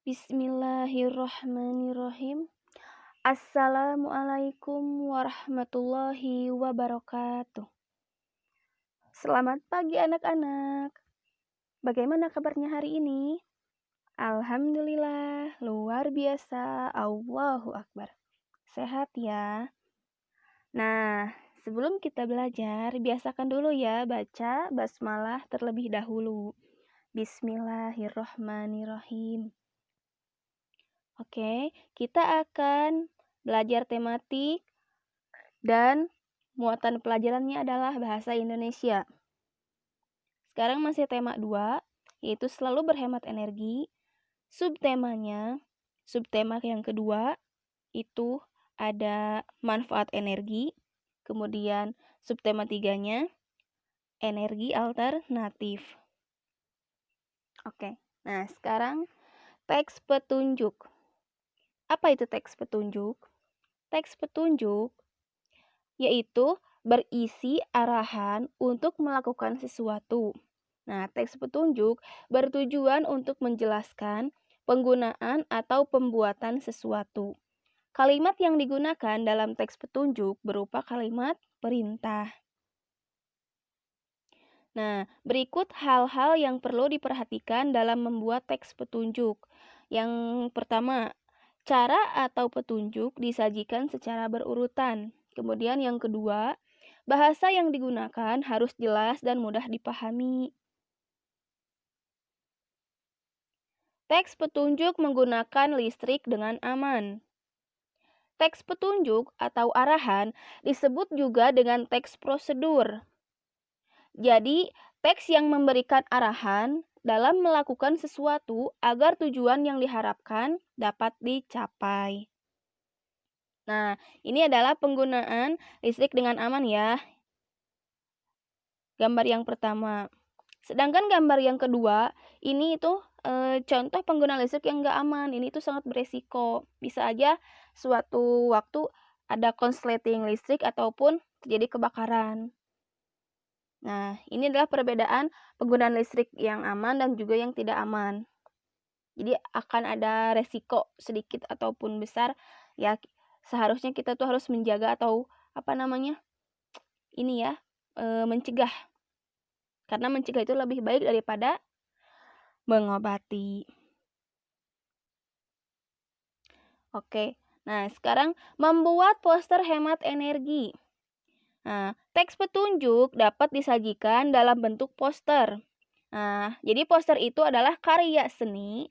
Bismillahirrahmanirrahim. Assalamualaikum warahmatullahi wabarakatuh. Selamat pagi anak-anak. Bagaimana kabarnya hari ini? Alhamdulillah, luar biasa. Allahu Akbar. Sehat ya. Nah, sebelum kita belajar, biasakan dulu ya baca basmalah terlebih dahulu. Bismillahirrahmanirrahim. Oke, kita akan belajar tematik dan muatan pelajarannya adalah bahasa Indonesia. Sekarang masih tema 2, yaitu selalu berhemat energi. Subtemanya, subtema yang kedua, itu ada manfaat energi. Kemudian subtema 3-nya, energi alternatif. Oke, nah sekarang teks petunjuk. Apa itu teks petunjuk? Teks petunjuk yaitu berisi arahan untuk melakukan sesuatu. Nah, teks petunjuk bertujuan untuk menjelaskan penggunaan atau pembuatan sesuatu. Kalimat yang digunakan dalam teks petunjuk berupa kalimat perintah. Nah, berikut hal-hal yang perlu diperhatikan dalam membuat teks petunjuk. Yang pertama, cara atau petunjuk disajikan secara berurutan. Kemudian yang kedua, bahasa yang digunakan harus jelas dan mudah dipahami. Teks petunjuk menggunakan listrik dengan aman. Teks petunjuk atau arahan disebut juga dengan teks prosedur. Jadi, teks yang memberikan arahan dalam melakukan sesuatu agar tujuan yang diharapkan dapat dicapai. Nah, ini adalah penggunaan listrik dengan aman ya. Gambar yang pertama. Sedangkan gambar yang kedua, ini itu contoh pengguna listrik yang nggak aman. Ini itu sangat beresiko. Bisa aja suatu waktu ada konsleting listrik ataupun terjadi kebakaran. Nah, ini adalah perbedaan penggunaan listrik yang aman dan juga yang tidak aman. Jadi akan ada resiko sedikit ataupun besar, ya seharusnya kita tuh harus menjaga atau mencegah. Karena mencegah itu lebih baik daripada mengobati. Oke, nah sekarang membuat poster hemat energi. Nah, teks petunjuk dapat disajikan dalam bentuk poster. Nah, jadi poster itu adalah karya seni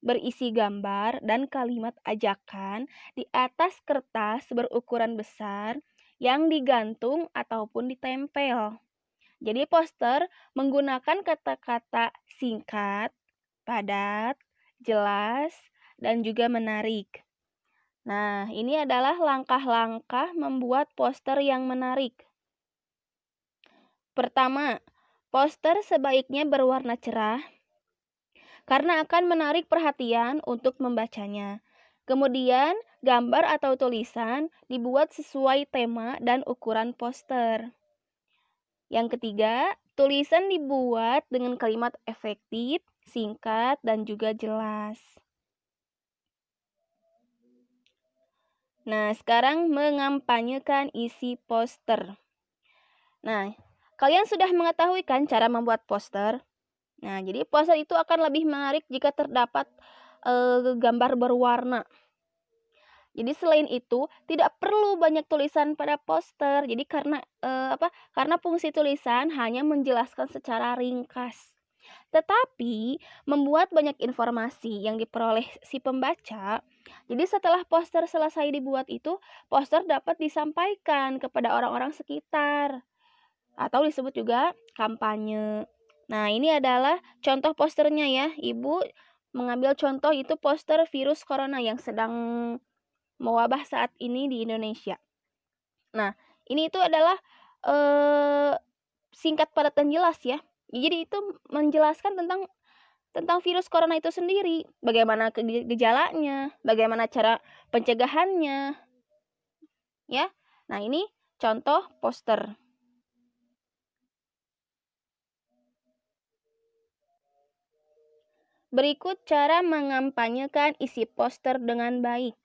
berisi gambar dan kalimat ajakan di atas kertas berukuran besar yang digantung ataupun ditempel. Jadi poster menggunakan kata-kata singkat, padat, jelas, dan juga menarik. Nah, ini adalah langkah-langkah membuat poster yang menarik. Pertama, poster sebaiknya berwarna cerah karena akan menarik perhatian untuk membacanya. Kemudian, gambar atau tulisan dibuat sesuai tema dan ukuran poster. Yang ketiga, tulisan dibuat dengan kalimat efektif, singkat, dan juga jelas. Nah, sekarang mengampanyekan isi poster. Nah, kalian sudah mengetahui kan cara membuat poster? Nah, jadi poster itu akan lebih menarik jika terdapat gambar berwarna. Jadi selain itu, tidak perlu banyak tulisan pada poster. Jadi karena fungsi tulisan hanya menjelaskan secara ringkas. Tetapi membuat banyak informasi yang diperoleh si pembaca. Jadi setelah poster selesai dibuat itu, poster dapat disampaikan kepada orang-orang sekitar atau disebut juga kampanye. Nah, ini adalah contoh posternya ya. Ibu mengambil contoh itu poster virus corona yang sedang mewabah saat ini di Indonesia. Nah, ini itu adalah singkat, padat, dan jelas ya. Jadi itu menjelaskan tentang virus corona itu sendiri, bagaimana gejalanya, bagaimana cara pencegahannya. Ya. Nah, ini contoh poster. Berikut cara mengampanyekan isi poster dengan baik.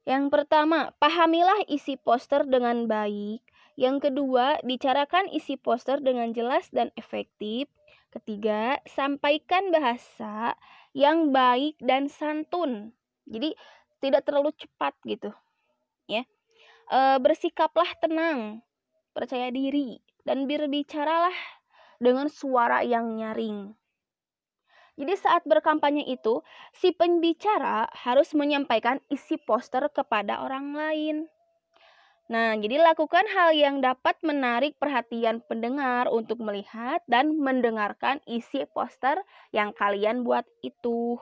Yang pertama, pahamilah isi poster dengan baik. Yang kedua, bicarakan isi poster dengan jelas dan efektif. Ketiga, sampaikan bahasa yang baik dan santun. Jadi tidak terlalu cepat gitu, ya. Bersikaplah tenang, percaya diri, dan berbicaralah dengan suara yang nyaring. Jadi saat berkampanye itu, si pembicara harus menyampaikan isi poster kepada orang lain. Nah, jadi lakukan hal yang dapat menarik perhatian pendengar untuk melihat dan mendengarkan isi poster yang kalian buat itu.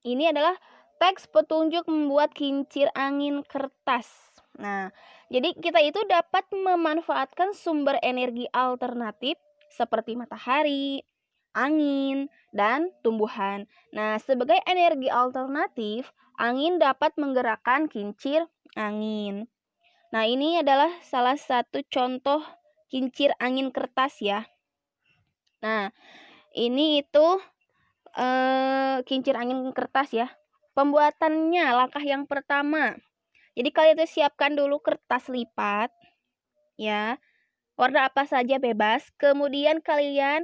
Ini adalah teks petunjuk membuat kincir angin kertas. Nah, jadi kita itu dapat memanfaatkan sumber energi alternatif seperti matahari, angin, dan tumbuhan. Nah, sebagai energi alternatif, angin dapat menggerakkan kincir angin. Nah, ini adalah salah satu contoh kincir angin kertas ya. Nah, ini itu kincir angin kertas ya. Pembuatannya, langkah yang pertama. Jadi kalian itu siapkan dulu kertas lipat ya. Warna apa saja bebas. Kemudian kalian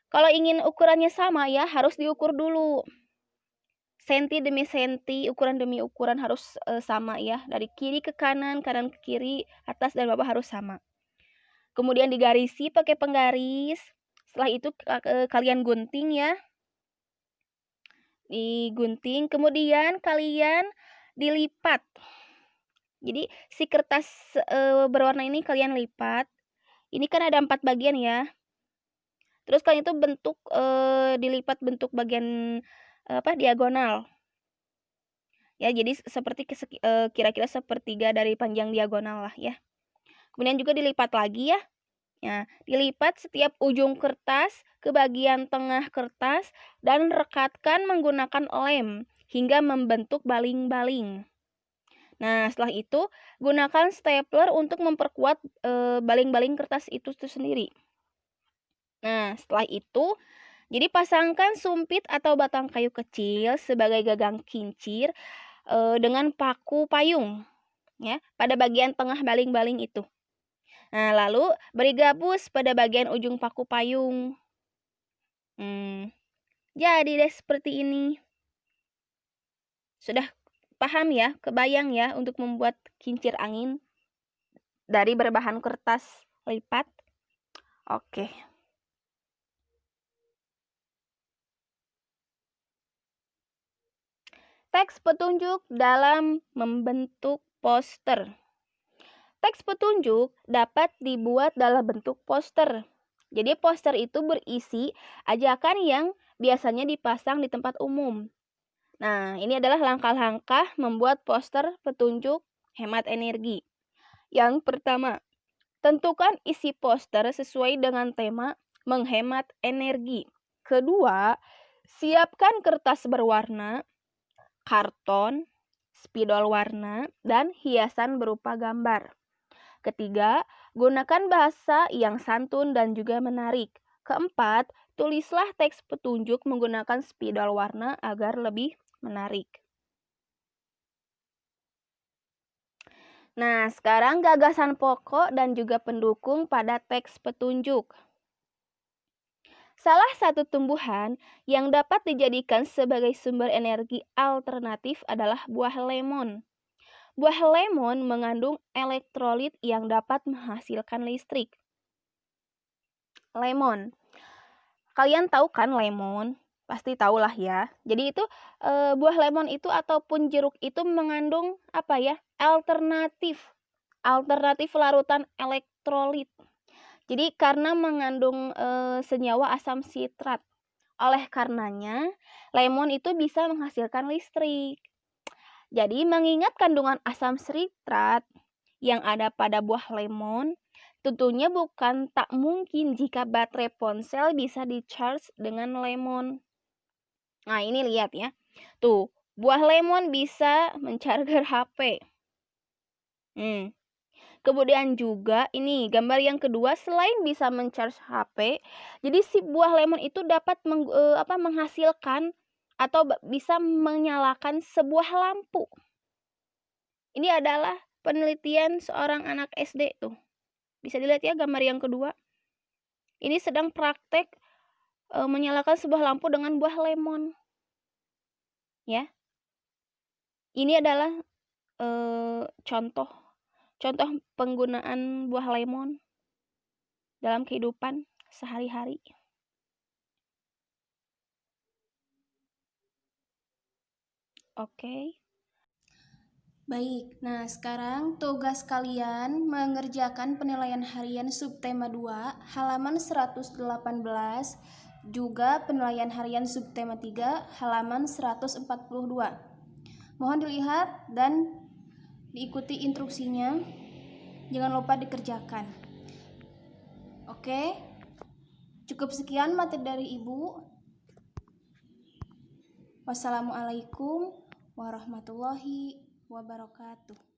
kalau ingin ukurannya sama ya, harus diukur dulu. Senti demi senti, ukuran demi ukuran harus sama ya. Dari kiri ke kanan, kanan ke kiri, atas dan bawah harus sama. Kemudian digarisi pakai penggaris. Setelah itu kalian gunting ya. Digunting, kemudian kalian dilipat. Jadi si kertas berwarna ini kalian lipat. Ini kan ada 4 bagian ya. Terus kalian itu bentuk dilipat bentuk bagian diagonal. Ya, jadi seperti kira-kira sepertiga dari panjang diagonal lah ya. Kemudian juga dilipat lagi ya. Ya, dilipat setiap ujung kertas ke bagian tengah kertas dan rekatkan menggunakan lem hingga membentuk baling-baling. Nah, setelah itu gunakan stapler untuk memperkuat baling-baling kertas itu sendiri. Nah, setelah itu jadi pasangkan sumpit atau batang kayu kecil sebagai gagang kincir dengan paku payung ya pada bagian tengah baling-baling itu. Nah, lalu beri gabus pada bagian ujung paku payung. Jadi deh seperti ini. Sudah paham ya, kebayang ya untuk membuat kincir angin dari berbahan kertas lipat? Oke. Teks petunjuk dalam membentuk poster. Teks petunjuk dapat dibuat dalam bentuk poster. Jadi poster itu berisi ajakan yang biasanya dipasang di tempat umum. Nah, ini adalah langkah-langkah membuat poster petunjuk hemat energi. Yang pertama, tentukan isi poster sesuai dengan tema menghemat energi. Kedua, siapkan kertas berwarna, karton, spidol warna, dan hiasan berupa gambar. Ketiga, gunakan bahasa yang santun dan juga menarik. Keempat, tulislah teks petunjuk menggunakan spidol warna agar lebih menarik. Nah, sekarang gagasan pokok dan juga pendukung pada teks petunjuk. Salah satu tumbuhan yang dapat dijadikan sebagai sumber energi alternatif adalah buah lemon. Buah lemon mengandung elektrolit yang dapat menghasilkan listrik. Lemon. Kalian tahu kan lemon? Pasti tahulah ya. Jadi itu buah lemon itu ataupun jeruk itu mengandung apa ya? Alternatif larutan elektrolit. Jadi karena mengandung senyawa asam sitrat. Oleh karenanya, lemon itu bisa menghasilkan listrik. Jadi mengingat kandungan asam sitrat yang ada pada buah lemon, tentunya bukan tak mungkin jika baterai ponsel bisa di-charge dengan lemon. Nah, ini lihat ya. Tuh, buah lemon bisa mencharger HP. Kemudian juga ini gambar yang kedua, selain bisa men-charge HP, jadi si buah lemon itu dapat menghasilkan atau bisa menyalakan sebuah lampu. Ini adalah penelitian seorang anak SD tuh. Bisa dilihat ya gambar yang kedua. Ini sedang praktek menyalakan sebuah lampu dengan buah lemon. Ya. Ini adalah contoh penggunaan buah lemon dalam kehidupan sehari-hari. Oke. Baik, nah sekarang tugas kalian mengerjakan penilaian harian subtema 2 halaman 118, juga penilaian harian subtema 3 halaman 142. Mohon dilihat dan diikuti instruksinya, jangan lupa dikerjakan. Oke, cukup sekian materi dari Ibu. Wassalamualaikum warahmatullahi wabarakatuh.